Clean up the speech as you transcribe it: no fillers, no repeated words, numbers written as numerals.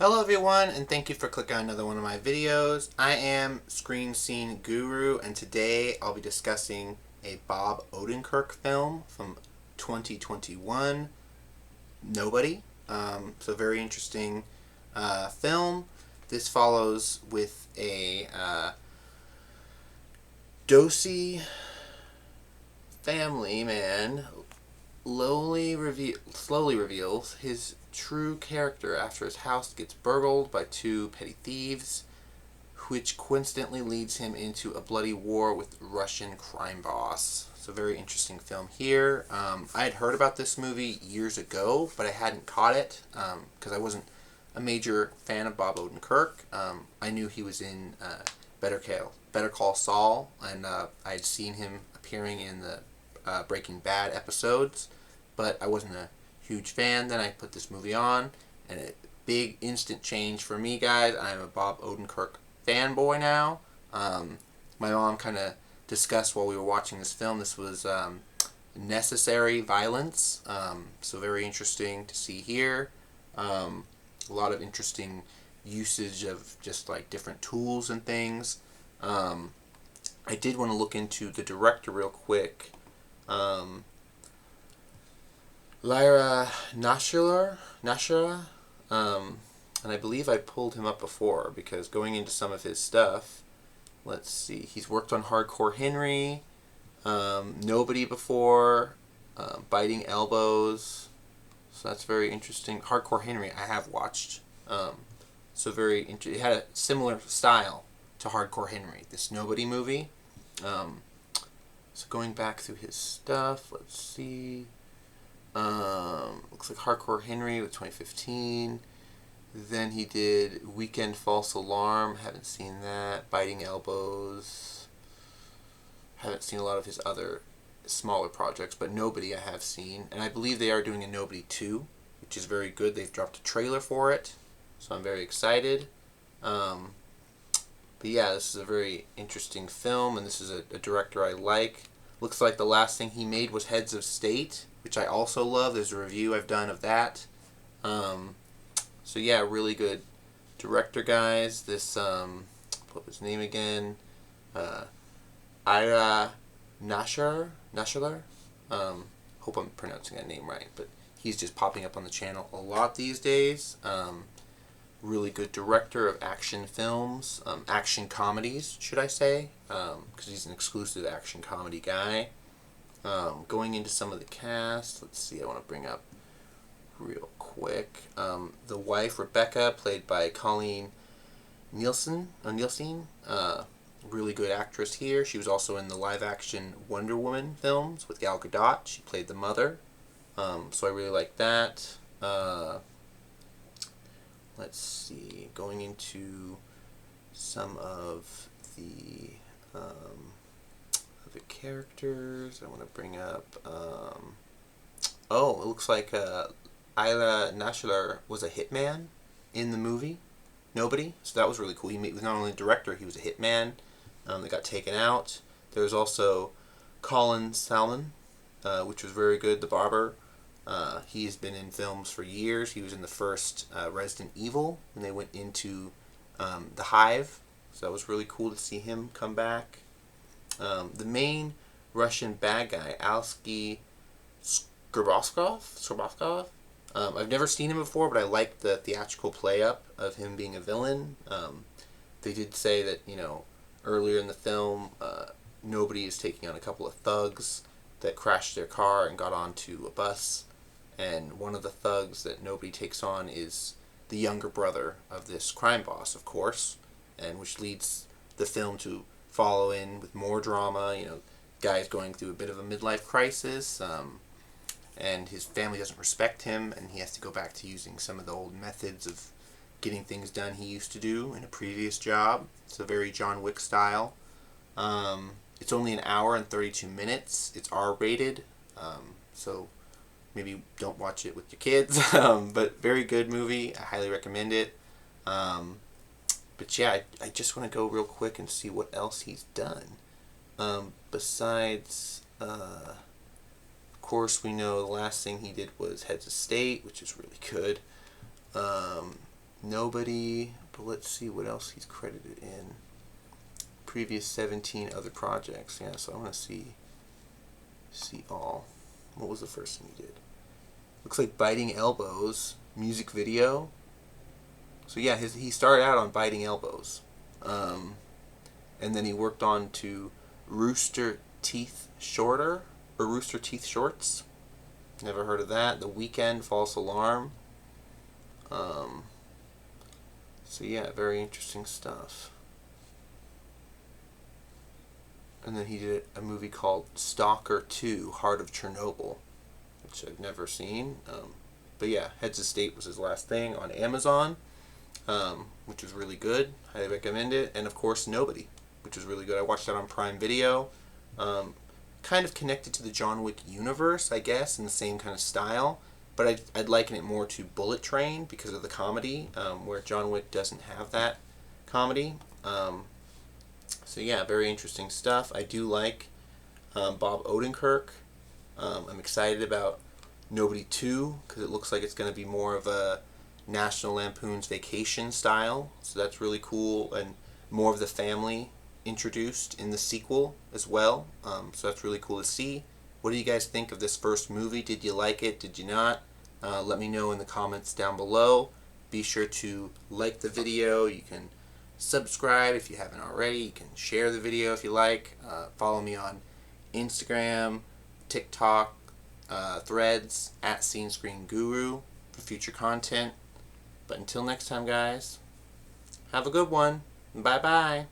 Hello everyone, and thank you for clicking on another one of my videos. I am Screen Scene Guru, and today I'll be discussing a Bob Odenkirk film from 2021, Nobody. So very interesting film. This follows with a dosy family man slowly reveals his true character after his house gets burgled by two petty thieves, which coincidentally leads him into a bloody war with Russian crime boss. It's a very interesting film here. I had heard about this movie years ago, but I hadn't caught it because I wasn't a major fan of Bob Odenkirk. I knew he was in Better Call Saul, and I had seen him appearing in the Breaking Bad episodes, but I wasn't a huge fan. Then I put this movie on, and a big instant change for me, guys. I'm a Bob Odenkirk fanboy now. My mom kind of discussed while we were watching this film. This was necessary violence, so very interesting to see here. A lot of interesting usage of just like different tools and things. I did want to look into the director real quick. Ilyanaishuller, and I believe I pulled him up before because going into some of his stuff, let's see, he's worked on Hardcore Henry, Nobody before, Biting Elbows, so that's very interesting. Hardcore Henry I have watched, so very interesting. It had a similar style to Hardcore Henry, this Nobody movie. So going back through his stuff, let's see. Looks like Hardcore Henry with 2015. Then he did Weekend False Alarm. Haven't seen that. Biting Elbows. Haven't seen a lot of his other smaller projects, but Nobody I have seen. And I believe they are doing a Nobody 2, which is very good. They've dropped a trailer for it, so I'm very excited. But yeah, this is a very interesting film, and this is a director I like. Looks like the last thing he made was Heads of State, which I also love. There's a review I've done of that. So yeah, really good director, guys. This, what was his name again? Ilyanaishuller. Hope I'm pronouncing that name right, but he's just popping up on the channel a lot these days. Really good director of action films, action comedies, should I say, because he's an exclusive action comedy guy. Going into some of the cast, let's see, I want to bring up real quick. The wife, Rebecca, played by connienielsen, really good actress here. She was also in the live-action Wonder Woman films with Gal Gadot. She played the mother, so I really like that. Let's see, going into some of the other characters, I want to bring up, it looks like Ilyanaishuller was a hitman in the movie Nobody, so that was really cool. He was not only a director, he was a hitman that got taken out. There was also Colin Salmon, which was very good, the barber. He has been in films for years. He was in the first Resident Evil when they went into the Hive, so that was really cool to see him come back. The main Russian bad guy, Alsky Skorboskov. I've never seen him before, but I liked the theatrical play-up of him being a villain. They did say that, earlier in the film, Nobody is taking on a couple of thugs that crashed their car and got onto a bus. And one of the thugs that Nobody takes on is the younger brother of this crime boss, of course, and which leads the film to follow in with more drama. Guy's going through a bit of a midlife crisis, and his family doesn't respect him, and he has to go back to using some of the old methods of getting things done he used to do in a previous job. It's a very John Wick style. It's only an hour and 32 minutes. It's R-rated, so maybe don't watch it with your kids, but very good movie. I highly recommend it. But yeah, I just want to go real quick and see what else he's done. Besides, of course, we know the last thing he did was Heads of State, which is really good. Nobody, but let's see what else he's credited in. Previous 17 other projects. Yeah, so I want to see all. What was the first thing he did? Looks like Biting Elbows, music video. So yeah, he started out on Biting Elbows. And then he worked on to Rooster Teeth Shorter, or Rooster Teeth Shorts. Never heard of that. The Weekend, False Alarm. So yeah, very interesting stuff. And then he did a movie called Stalker 2, Heart of Chernobyl, which I've never seen. But yeah, Heads of State was his last thing on Amazon, which was really good. Highly recommend it. And of course, Nobody, which was really good. I watched that on Prime Video. Kind of connected to the John Wick universe, I guess, in the same kind of style. But I'd liken it more to Bullet Train because of the comedy, where John Wick doesn't have that comedy. So yeah, very interesting stuff. I do like Bob Odenkirk. I'm excited about Nobody 2 because it looks like it's going to be more of a National Lampoon's Vacation style. So that's really cool, and more of the family introduced in the sequel as well. So that's really cool to see. What do you guys think of this first movie? Did you like it? Did you not? Let me know in the comments down below. Be sure to like the video. You can subscribe if you haven't already. You can share the video if you like. Follow me on Instagram, TikTok, Threads, @SceneScreenGuru for future content. But until next time, guys, have a good one. Bye-bye.